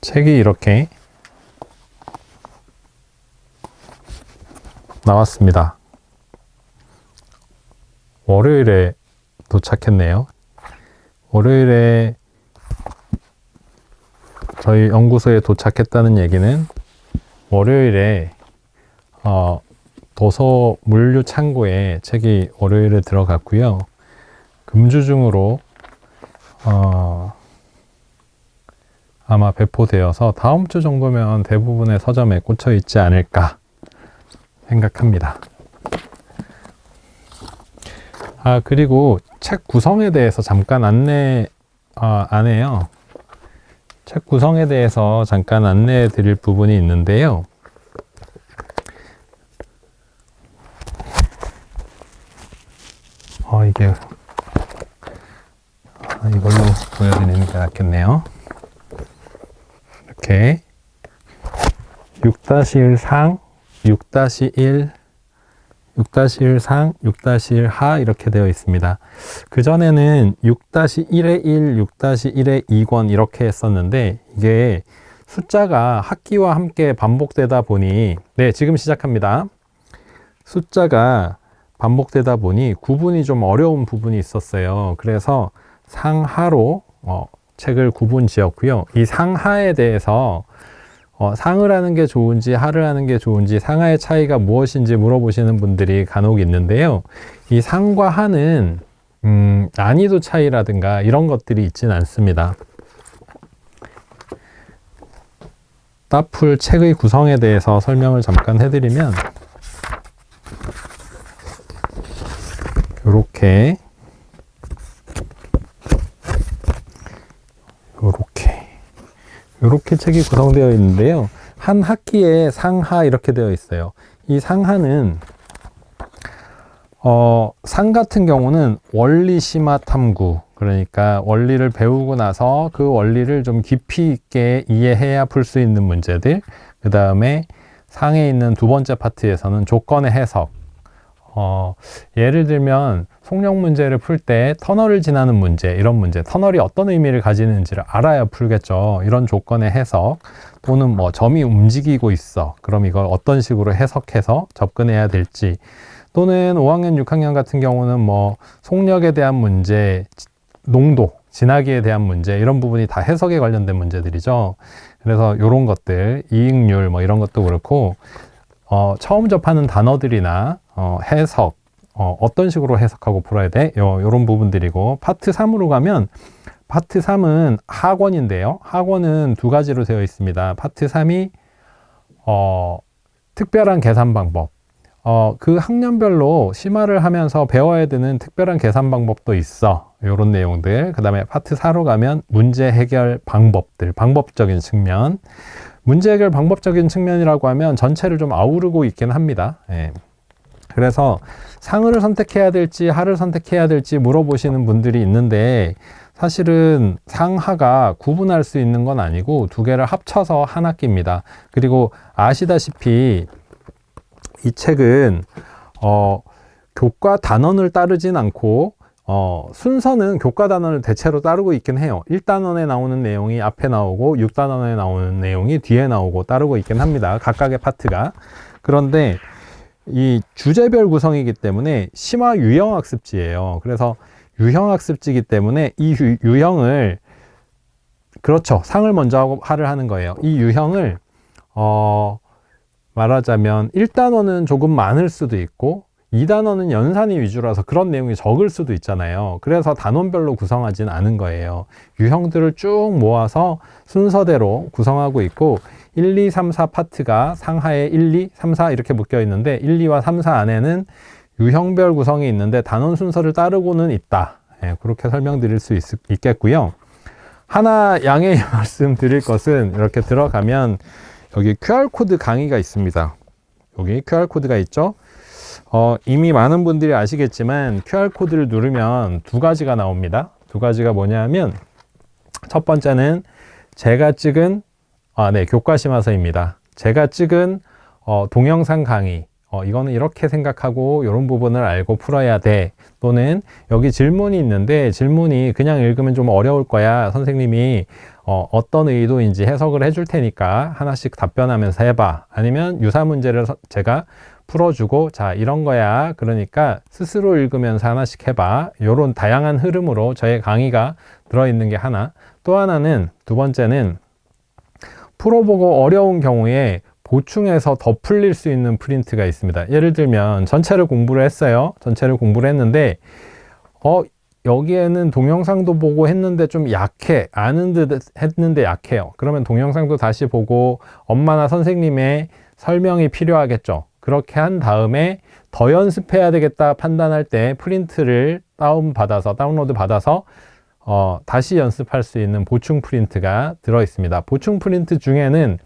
책이 이렇게 나왔습니다. 월요일에 도착했네요. 월요일에 저희 연구소에 도착했다는 얘기는 월요일에 도서 물류 창고에 책이 월요일에 들어갔고요. 금주중으로 아마 배포되어서 다음 주 정도면 대부분의 서점에 꽂혀 있지 않을까 생각합니다. 그리고 책 구성에 대해서 잠깐 안 해요. 책 구성에 대해서 잠깐 안내해 드릴 부분이 있는데요. 이게 이걸로 보여드리는 게 낫겠네요. 이렇게 6-1 상, 6-1, 6-1 상, 6-1 하 이렇게 되어 있습니다. 그전에는 6-1의 1, 6-1의 2권 이렇게 했었는데 이게 숫자가 학기와 함께 반복되다 보니 지금 시작합니다. 숫자가 반복되다 보니 구분이 좀 어려운 부분이 있었어요. 그래서 상하로 책을 구분 지었고요. 이 상하에 대해서 상을 하는 게 좋은지 하를 하는 게 좋은지 상하의 차이가 무엇인지 물어보시는 분들이 간혹 있는데요. 이 상과 하는 난이도 차이라든가 이런 것들이 있지는 않습니다. 따풀 책의 구성에 대해서 설명을 잠깐 해드리면 이렇게 책이 구성되어 있는데요. 한 학기에 상하 이렇게 되어 있어요. 이 상하는 상 같은 경우는 원리 심화 탐구, 그러니까 원리를 배우고 나서 그 원리를 좀 깊이 있게 이해해야 풀 수 있는 문제들, 그 다음에 상에 있는 두 번째 파트에서는 조건의 해석, 예를 들면 속력 문제를 풀 때 터널을 지나는 문제, 이런 문제, 터널이 어떤 의미를 가지는지를 알아야 풀겠죠. 이런 조건의 해석, 또는 뭐 점이 움직이고 있어, 그럼 이걸 어떤 식으로 해석해서 접근해야 될지, 또는 5학년, 6학년 같은 경우는 뭐 속력에 대한 문제, 농도, 지나기에 대한 문제, 이런 부분이 다 해석에 관련된 문제들이죠. 그래서 이런 것들, 이익률 뭐 이런 것도 그렇고, 처음 접하는 단어들이나 해석, 어떤 식으로 해석하고 풀어야 돼? 이런 부분들이고, 파트 3으로 가면 파트 3은 학원인데요. 학원은 두 가지로 되어 있습니다. 파트 3이 특별한 계산 방법, 그 학년별로 심화를 하면서 배워야 되는 특별한 계산 방법도 있어. 이런 내용들. 그 다음에 파트 4로 가면 문제 해결 방법들, 방법적인 측면. 문제 해결 방법적인 측면이라고 하면 전체를 좀 아우르고 있긴 합니다. 그래서 상을 선택해야 될지 하를 선택해야 될지 물어보시는 분들이 있는데, 사실은 상하가 구분할 수 있는 건 아니고 두 개를 합쳐서 한 학기입니다. 그리고 아시다시피 이 책은 교과 단원을 따르진 않고 순서는 교과 단원을 대체로 따르고 있긴 해요. 1단원에 나오는 내용이 앞에 나오고 6단원에 나오는 내용이 뒤에 나오고 따르고 있긴 합니다. 각각의 파트가. 그런데 이 주제별 구성이기 때문에 심화 유형학습지예요. 그래서 유형학습지이기 때문에 이 유형을, 그렇죠, 상을 먼저 하고 하를 하는 거예요. 이 유형을 말하자면 1단원은 조금 많을 수도 있고 2단원은 연산이 위주라서 그런 내용이 적을 수도 있잖아요. 그래서 단원별로 구성하진 않은 거예요. 유형들을 쭉 모아서 순서대로 구성하고 있고, 1, 2, 3, 4 파트가 상하에 1, 2, 3, 4 이렇게 묶여 있는데 1, 2와 3, 4 안에는 유형별 구성이 있는데 단원 순서를 따르고는 있다. 그렇게 설명드릴 수 있겠고요. 하나 양해 말씀드릴 것은, 이렇게 들어가면 여기 QR코드 강의가 있습니다. 여기 QR코드가 있죠. 이미 많은 분들이 아시겠지만 QR코드를 누르면 두 가지가 나옵니다. 두 가지가 뭐냐면, 첫 번째는 제가 찍은 교과심화서입니다. 제가 찍은 동영상 강의, 이거는 이렇게 생각하고 이런 부분을 알고 풀어야 돼. 또는 여기 질문이 있는데 질문이 그냥 읽으면 좀 어려울 거야. 선생님이 어떤 의도인지 해석을 해줄 테니까 하나씩 답변하면서 해봐. 아니면 유사 문제를 제가 풀어주고 자 이런 거야. 그러니까 스스로 읽으면서 하나씩 해봐. 이런 다양한 흐름으로 저의 강의가 들어있는 게 하나. 또 하나는 두 번째는 풀어보고 어려운 경우에 보충해서 더 풀릴 수 있는 프린트가 있습니다. 예를 들면 전체를 공부를 했어요. 전체를 공부를 했는데 여기에는 동영상도 보고 했는데 좀 약해. 아는 듯 했는데 약해요. 그러면 동영상도 다시 보고 엄마나 선생님의 설명이 필요하겠죠. 그렇게 한 다음에 더 연습해야 되겠다 판단할 때 프린트를 다운로드 받아서 다시 연습할 수 있는 보충 프린트가 들어 있습니다. 보충 프린트 중에는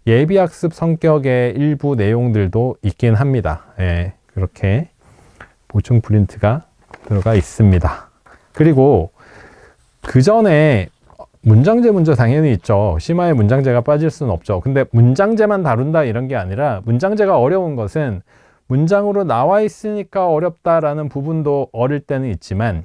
예비학습 성격의 일부 내용들도 있긴 합니다. 예, 그렇게 보충 프린트가 들어가 있습니다. 그리고 그 전에 문장제 문제 당연히 있죠. 심화에 문장제가 빠질 수는 없죠. 근데 문장제만 다룬다 이런 게 아니라 문장제가 어려운 것은 문장으로 나와 있으니까 어렵다라는 부분도 어릴 때는 있지만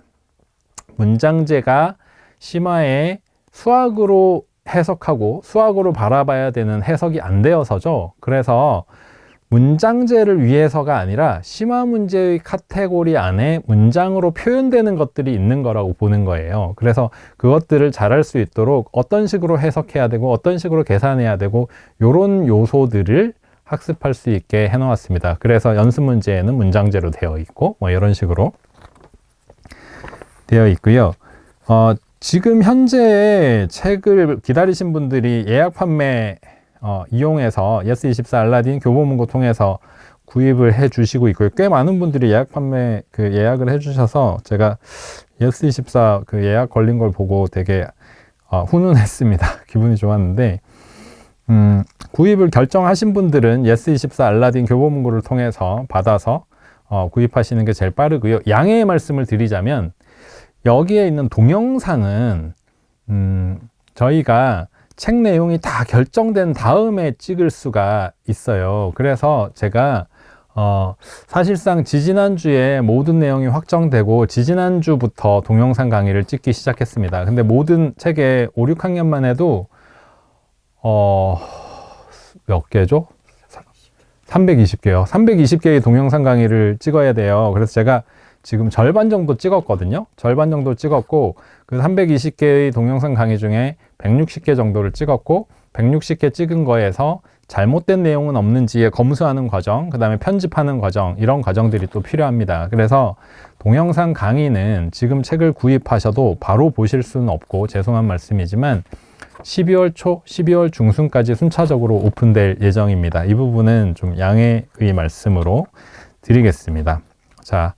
문장제가 심화에 수학으로 해석하고 수학으로 바라봐야 되는 해석이 안 되어서죠. 그래서 문장제를 위해서가 아니라 심화 문제의 카테고리 안에 문장으로 표현되는 것들이 있는 거라고 보는 거예요. 그래서 그것들을 잘할 수 있도록 어떤 식으로 해석해야 되고 어떤 식으로 계산해야 되고 이런 요소들을 학습할 수 있게 해놓았습니다. 그래서 연습 문제에는 문장제로 되어 있고 뭐 이런 식으로 되어 있고요. 지금 현재 책을 기다리신 분들이 예약 판매 이용해서 예스24 알라딘 교보문고 통해서 구입을 해 주시고 있고요. 꽤 많은 분들이 예약 판매 예약을 해 주셔서 제가 예스24 예약 걸린 걸 보고 되게 훈훈했습니다. 기분이 좋았는데 구입을 결정하신 분들은 예스24 알라딘 교보문고를 통해서 받아서 구입하시는 게 제일 빠르고요. 양해의 말씀을 드리자면 여기에 있는 동영상은 저희가 책 내용이 다 결정된 다음에 찍을 수가 있어요. 그래서 제가 사실상 지지난주에 모든 내용이 확정되고 지지난주부터 동영상 강의를 찍기 시작했습니다. 근데 모든 책의 5, 6학년만 해도 몇 개죠? 320개요. 320개의 동영상 강의를 찍어야 돼요. 그래서 제가 지금 절반 정도 찍었거든요. 절반 정도 찍었고 그 320개의 동영상 강의 중에 160개 정도를 찍었고 160개 찍은 거에서 잘못된 내용은 없는지 검수하는 과정, 그 다음에 편집하는 과정, 이런 과정들이 또 필요합니다. 그래서 동영상 강의는 지금 책을 구입하셔도 바로 보실 수는 없고 죄송한 말씀이지만 12월 초, 12월 중순까지 순차적으로 오픈될 예정입니다. 이 부분은 좀 양해의 말씀으로 드리겠습니다. 자,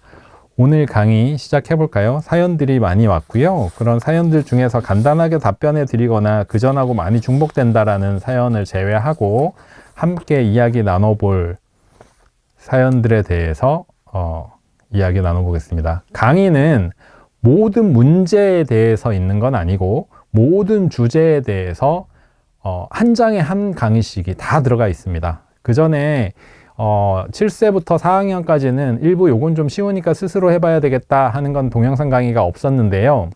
오늘 강의 시작해 볼까요? 사연들이 많이 왔고요. 그런 사연들 중에서 간단하게 답변해 드리거나 그전하고 많이 중복된다라는 사연을 제외하고 함께 이야기 나눠볼 사연들에 대해서 이야기 나눠보겠습니다. 강의는 모든 문제에 대해서 있는 건 아니고 모든 주제에 대해서 한 장에 한 강의씩이 다 들어가 있습니다. 그 전에 7세부터 4학년까지는 일부 요건 좀 쉬우니까 스스로 해봐야 되겠다 하는 건 동영상 강의가 없었는데요.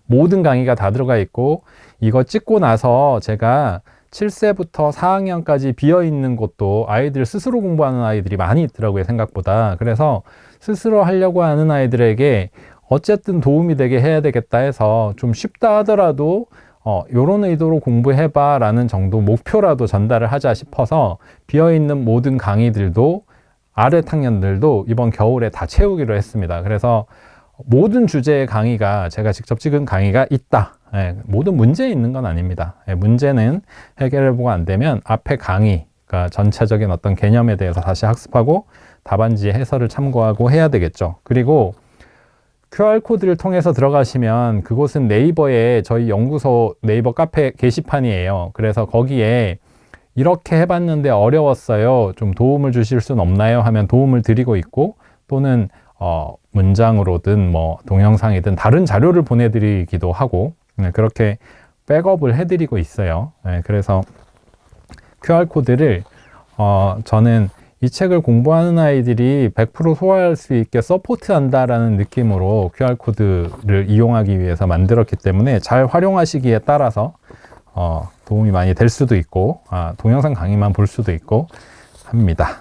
모든 강의가 다 들어가 있고 이거 찍고 나서 제가 7세부터 4학년까지 비어있는 곳도 아이들 스스로 공부하는 아이들이 많이 있더라고요, 생각보다. 그래서 스스로 하려고 하는 아이들에게 어쨌든 도움이 되게 해야 되겠다 해서 좀 쉽다 하더라도 요런 의도로 공부해봐 라는 정도 목표라도 전달을 하자 싶어서 비어있는 모든 강의들도 아래 학년들도 이번 겨울에 다 채우기로 했습니다. 그래서 모든 주제의 강의가 제가 직접 찍은 강의가 있다. 모든 문제에 있는 건 아닙니다. 문제는 해결해보고 안 되면 앞에 강의, 그러니까 전체적인 어떤 개념에 대해서 다시 학습하고 답안지 해설을 참고하고 해야 되겠죠. 그리고 QR코드를 통해서 들어가시면 그곳은 네이버에 저희 연구소 네이버 카페 게시판이에요. 그래서 거기에 이렇게 해봤는데 어려웠어요. 좀 도움을 주실 수는 없나요? 하면 도움을 드리고 있고 또는 문장으로든 뭐 동영상이든 다른 자료를 보내드리기도 하고 그렇게 백업을 해드리고 있어요. 그래서 QR코드를 저는 이 책을 공부하는 아이들이 100% 소화할 수 있게 서포트한다라는 느낌으로 QR코드를 이용하기 위해서 만들었기 때문에 잘 활용하시기에 따라서 도움이 많이 될 수도 있고 동영상 강의만 볼 수도 있고 합니다.